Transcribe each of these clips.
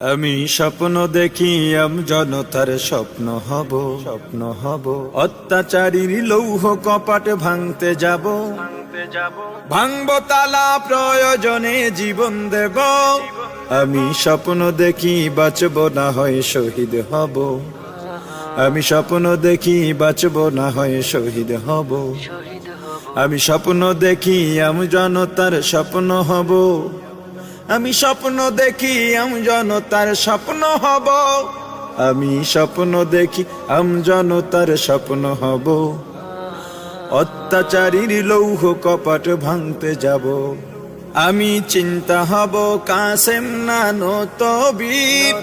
আমি স্বপ্ন দেখি জনতার স্বপ্ন হব অত্যাচারীর লৌহ কপাট ভাঙতে যাব ভাঙব তালা প্রয়োজনে জীবন দেব আমি স্বপ্ন দেখি বাঁচব না হয় শহীদ হব আমি স্বপ্ন দেখি বাঁচব না হয় শহীদ হব আমি স্বপ্ন দেখি জনতার স্বপ্ন হব আমি স্বপ্ন দেখি জনতার স্বপ্ন হব আমি স্বপ্ন দেখি জনতার স্বপ্ন হব অত্যাচারীর লৌহ কপাট ভাঙতে যাব আমি চিন্তা হব কাসেম নানো তবীর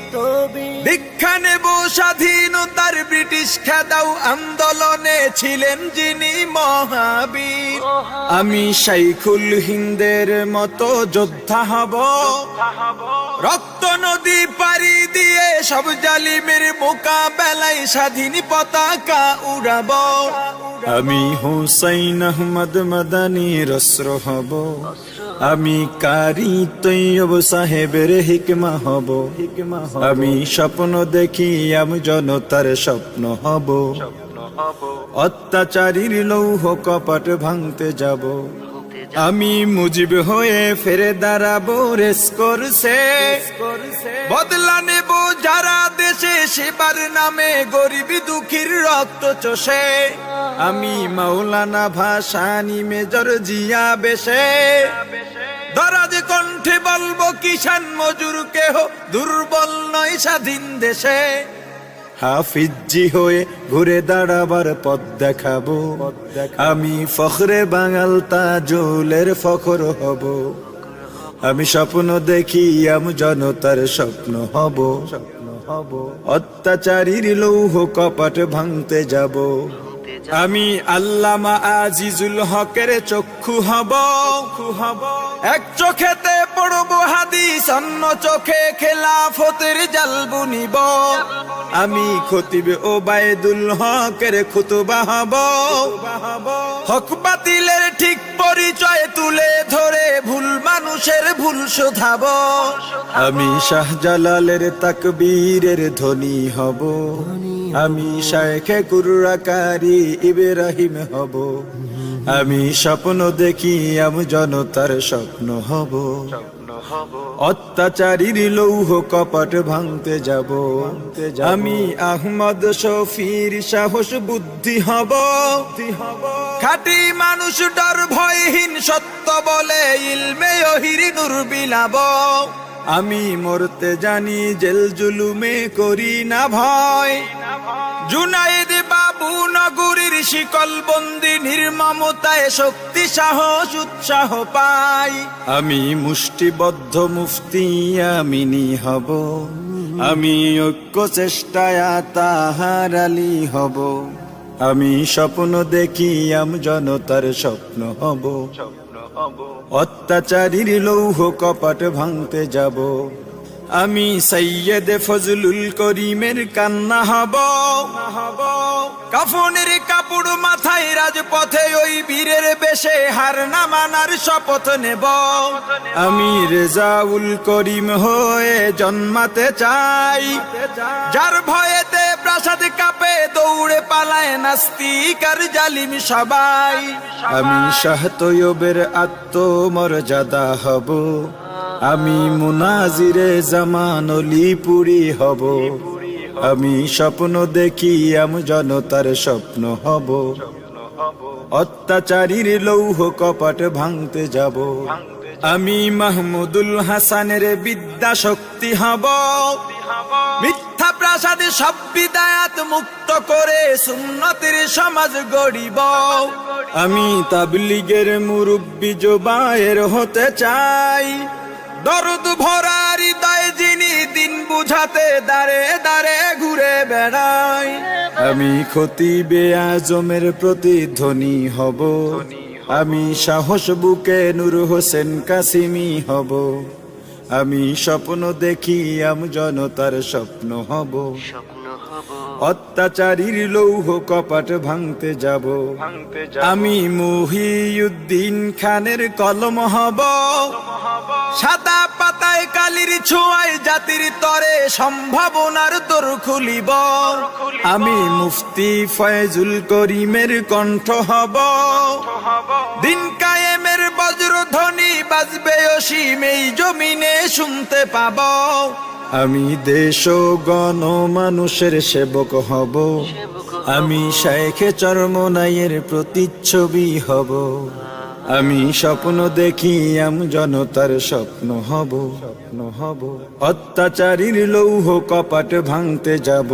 দীক্ষা নেব স্বাধীনতার ব্রিটিশ খেদাও আন্দোলনে ছিলেন যিনি মহাবীর আমি শাইখুল হিন্দের মতো যোদ্ধা হব রক্ত নদী পাড়ি দিয়ে সব জালিমের মোকাবেলায় স্বাধীন পতাকা উড়াব আমি হুসাইন আহমদ মাদানির অস্ত্র হব আমি কারি তৈয়ব সাহেবের হিকমা হব আমি স্বপ্ন দেখি জনতার স্বপ্ন হব অত্যাচারীর লৌহ কপাট ভাঙতে যাব আমি মুজিব হয়ে ফিরে দাঁড়াবো রেস করছে বদলা নেব যারা দেশে সেবার নামে গরিবি দুঃখীর রক্ত চষে আমি মাওলানা ভাসানী মেজর জিয়া বেশে দরাজ কণ্ঠে বলবো কিষান মজুর কেহ দুর্বল নয় স্বাধীন দেশে হাফিজি হয়ে ঘুরে দাঁড়াবার পথ দেখাবো আমি ফখরে বাঙাল তাজুলের ফখর হব আমি স্বপ্ন দেখি জনতার স্বপ্ন হব অত্যাচারীর লৌহ কপাট ভাঙতে যাব আমি আল্লামা আজিজুল হকের চক্ষু হব এক চোখেতে পড়ব হাদিস অন্য চোখে খেলাফতের জাল বুনিব আমি খতিব ওবায়দুল হকের খুতবা হব হক বাতিলের ঠিক পরিচয় তুলে ধরে ভুল মানুষের ভুল শোধাব আমি শাহজালালের তাকবীরের ধ্বনি হব আমি শায়েখে কুররাকারী ইব্রাহিম হব আমি স্বপ্ন দেখি জনতার স্বপ্ন হব অত্যাচারীর লৌহ কপাট ভাঙতে যাব আমি আহমদ শফির সাহস বুদ্ধি হব খাঁটি মানুষ ডর ভয়হীন সত্য বলে ইলমে ওহির নূর বিলাব আমি মরতে জানি জেল জুলুমে করি না ভয় জুনায়েদ বাবু নগরীর শিকল বন্দি নির্মমতায় শক্তি সাহস উৎসাহ পাই আমি মুষ্টিবদ্ধ মুফতি আমিনী হব আমি ঐক্য চেষ্টায় তাহার আলী হব আমি স্বপ্ন দেখি জনতার স্বপ্ন হব অত্যাচারীর লৌহ কপাট ভাঙতে যাব আমি সৈয়দ ফজলুল করিমের কান্না হব কাফনের কাপড় মাথায় রাজপথে ওই বীরের বেশে হার না মানার শপথ নেব আমি রেজাউল করিম হয়ে জন্মাতে চাই যার ভয়েতে প্রাসাদ কাঁপে দৌড়ে পালায় নাস্তিক আর জালিম সবাই আমি শাহ তৈয়বের আত্মমর্যাদা হব আমি মুনাজিরে জামান অলিপুরি হব আমি স্বপ্ন দেখি জনতার স্বপ্ন হব অত্যাচারীর লৌহ কপাট ভাঙতে যাব আমি মাহমুদুল হাসানের বিদ্যা শক্তি হব মিথ্যা প্রাসাদে সব বিদায়াত মুক্ত করে সুন্নতের সমাজ গড়িব আমি তাবলীগের মুরব্বি জোবায়ের হতে চাই দরদ ভরা হৃদয় যিনি দিন বুঝাতে দাঁড়ে দাঁড়ে ঘুরে বেড়ায় আমি খতিবে আজমের প্রতিধ্বনি হব আমি সাহস বুকে নূর হোসেন কাসিমি হব আমি স্বপ্ন দেখি জনতার স্বপ্ন হব অত্যাচারীর লৌহ কপাট ভাঙতে যাব আমি মহিউদ্দিন খানের কলম হব সাদা পাতা পায় কালির ছোঁয়ায় জাতির তরে সম্ভাবনার দোর খুলিব। আমি মুফতি ফয়জুল করিমের কণ্ঠ হব, দিন কায়েমের বজ্রধ্বনি বাজবে অসীম এই জমিনে শুনতে পাব। আমি দেশ ও গণ মানুষের সেবক হব, আমি শায়েখে চরমনাইয়ের প্রতিচ্ছবি হব। আমি স্বপ্ন দেখি জনতার স্বপ্ন হব। অত্যাচারীর লৌহ কপাট ভাঙতে যাব,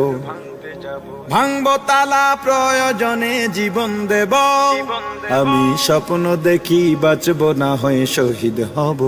ভাঙব তালা প্রয়োজনে জীবন দেব। আমি স্বপ্ন দেখি বাঁচব না হয়ে শহীদ হব।